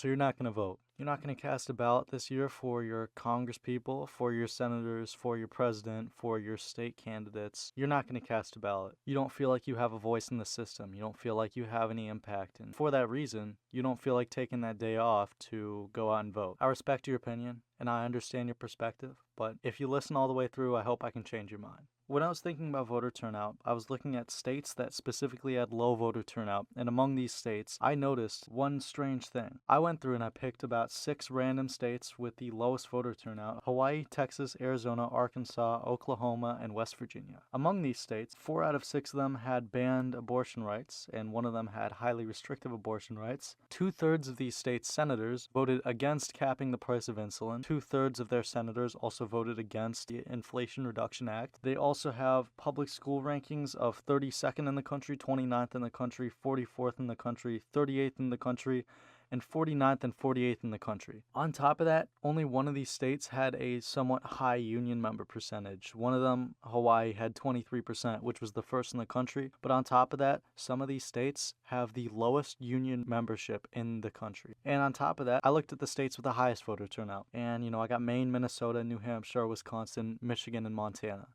So you're not going to vote. You're not going to cast a ballot this year for your congresspeople, for your senators, for your president, for your state candidates. You're not going to cast a ballot. You don't feel like you have a voice in the system. You don't feel like you have any impact. And for that reason, you don't feel like taking that day off to go out and vote. I respect your opinion and I understand your perspective, but if you listen all the way through, I hope I can change your mind. When I was thinking about voter turnout, I was looking at states that specifically had low voter turnout, and among these states, I noticed one strange thing. I went through and I picked about 6 random states with the lowest voter turnout: Hawaii, Texas, Arizona, Arkansas, Oklahoma, and West Virginia. Among these states, 4 out of 6 of them had banned abortion rights, and 1 of them had highly restrictive abortion rights. 2/3 of these states' senators voted against capping the price of insulin. 2/3 of their senators also voted against the Inflation Reduction Act. They also have public school rankings of 32nd in the country, 29th in the country, 44th in the country, 38th in the country, and 49th and 48th in the country. On top of that, only one of these states had a somewhat high union member percentage. One of them, Hawaii, had 23%, which was the first in the country. But on top of that, some of these states have the lowest union membership in the country. And on top of that, I looked at the states with the highest voter turnout. And, I got Maine, Minnesota, New Hampshire, Wisconsin, Michigan, and Montana.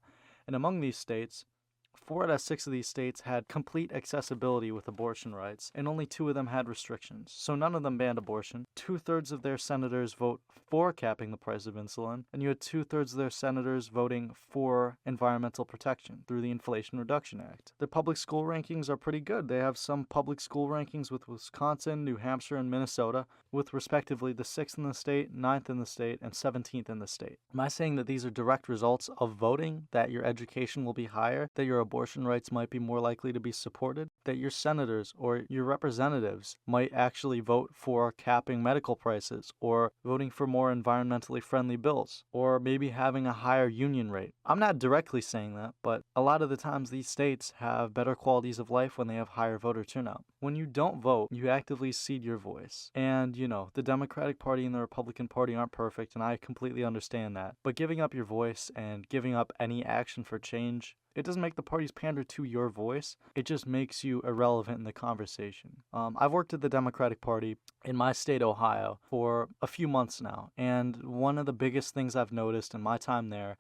And among these states, 4 out of 6 of these states had complete accessibility with abortion rights, and only 2 of them had restrictions. So none of them banned abortion. 2/3 of their senators vote for capping the price of insulin, and you had 2/3 of their senators voting for environmental protection through the Inflation Reduction Act. Their public school rankings are pretty good. They have some public school rankings with Wisconsin, New Hampshire, and Minnesota, with respectively the 6th in the state, 9th in the state, and 17th in the state. Am I saying that these are direct results of voting, that your education will be higher, that your abortion rights might be more likely to be supported, that your senators or your representatives might actually vote for capping medical prices, or voting for more environmentally friendly bills, or maybe having a higher union rate? I'm not directly saying that, but a lot of the times these states have better qualities of life when they have higher voter turnout. When you don't vote, you actively cede your voice. And, the Democratic Party and the Republican Party aren't perfect, and I completely understand that. But giving up your voice and giving up any action for change, it doesn't make the parties pander to your voice. It just makes you irrelevant in the conversation. I've worked at the Democratic Party in my state, Ohio, for a few months now. And one of the biggest things I've noticed in my time there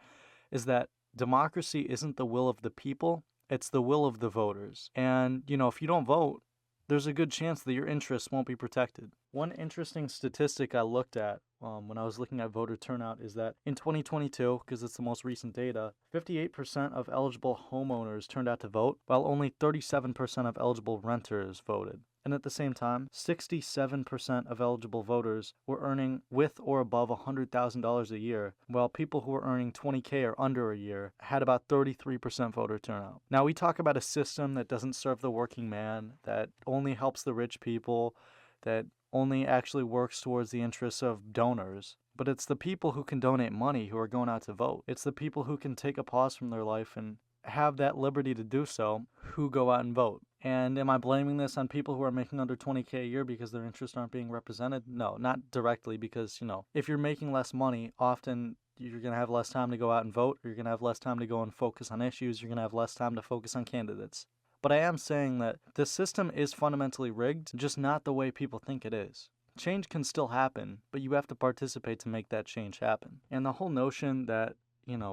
is that democracy isn't the will of the people, it's the will of the voters. And, if you don't vote, there's a good chance that your interests won't be protected. One interesting statistic I looked at when I was looking at voter turnout is that in 2022, because it's the most recent data, 58% of eligible homeowners turned out to vote, while only 37% of eligible renters voted. And at the same time, 67% of eligible voters were earning with or above $100,000 a year, while people who were earning $20K or under a year had about 33% voter turnout. Now, we talk about a system that doesn't serve the working man, that only helps the rich people, that only actually works towards the interests of donors. But it's the people who can donate money who are going out to vote. It's the people who can take a pause from their life and have that liberty to do so who go out and vote. And am I blaming this on people who are making under $20K a year because their interests aren't being represented? No, not directly, because, if you're making less money, often you're going to have less time to go out and vote, or you're going to have less time to go and focus on issues, you're going to have less time to focus on candidates. But I am saying that the system is fundamentally rigged, just not the way people think it is. Change can still happen, but you have to participate to make that change happen. And the whole notion that,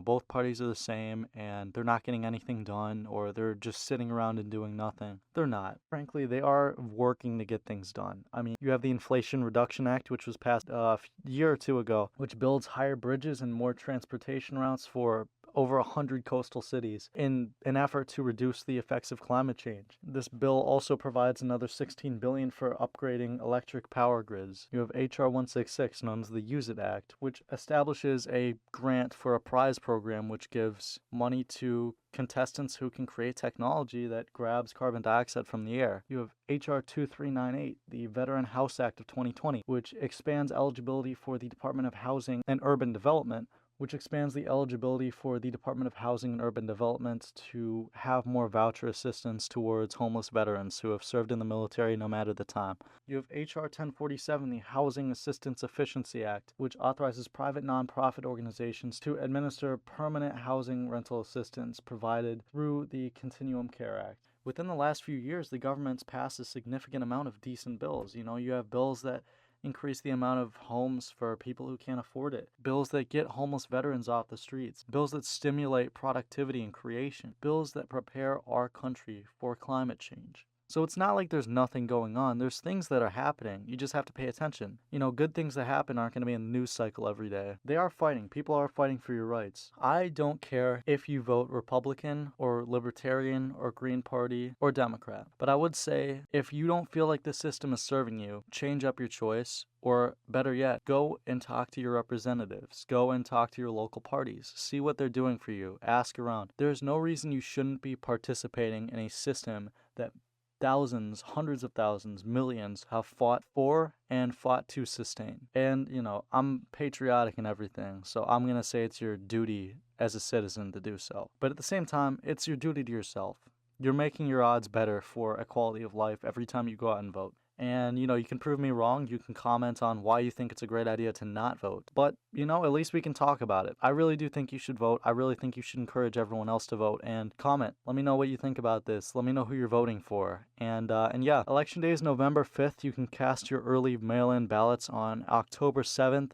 both parties are the same and they're not getting anything done, or they're just sitting around and doing nothing, they're not. Frankly, they are working to get things done. I mean, you have the Inflation Reduction Act, which was passed a year or 2 ago, which builds higher bridges and more transportation routes for over 100 coastal cities in an effort to reduce the effects of climate change. This bill also provides another $16 billion for upgrading electric power grids. You have H.R. 166, known as the Use It Act, which establishes a grant for a prize program which gives money to contestants who can create technology that grabs carbon dioxide from the air. You have H.R. 2398, the Veteran House Act of 2020, which expands eligibility for the Department of Housing and Urban Development, which expands the eligibility for the Department of Housing and Urban Development to have more voucher assistance towards homeless veterans who have served in the military no matter the time. You have H.R. 1047, the Housing Assistance Efficiency Act, which authorizes private nonprofit organizations to administer permanent housing rental assistance provided through the Continuum Care Act. Within the last few years, the government's passed a significant amount of decent bills. You have bills that increase the amount of homes for people who can't afford it, bills that get homeless veterans off the streets, bills that stimulate productivity and creation, bills that prepare our country for climate change. So it's not like there's nothing going on. There's things that are happening. You just have to pay attention. Good things that happen aren't going to be in the news cycle every day. They are fighting. People are fighting for your rights. I don't care if you vote Republican or Libertarian or Green Party or Democrat. But I would say if you don't feel like the system is serving you, change up your choice. Or better yet, go and talk to your representatives. Go and talk to your local parties. See what they're doing for you. Ask around. There's no reason you shouldn't be participating in a system that thousands, hundreds of thousands, millions have fought for and fought to sustain. And, I'm patriotic and everything, so I'm going to say it's your duty as a citizen to do so. But at the same time, it's your duty to yourself. You're making your odds better for a quality of life every time you go out and vote. And, you can prove me wrong. You can comment on why you think it's a great idea to not vote. But, at least we can talk about it. I really do think you should vote. I really think you should encourage everyone else to vote. And comment. Let me know what you think about this. Let me know who you're voting for. And yeah, Election Day is November 5th. You can cast your early mail-in ballots on October 7th.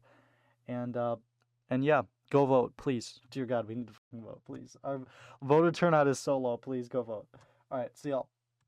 And yeah, go vote, please. Dear God, we need to vote, please. Our voter turnout is so low. Please go vote. All right, see y'all.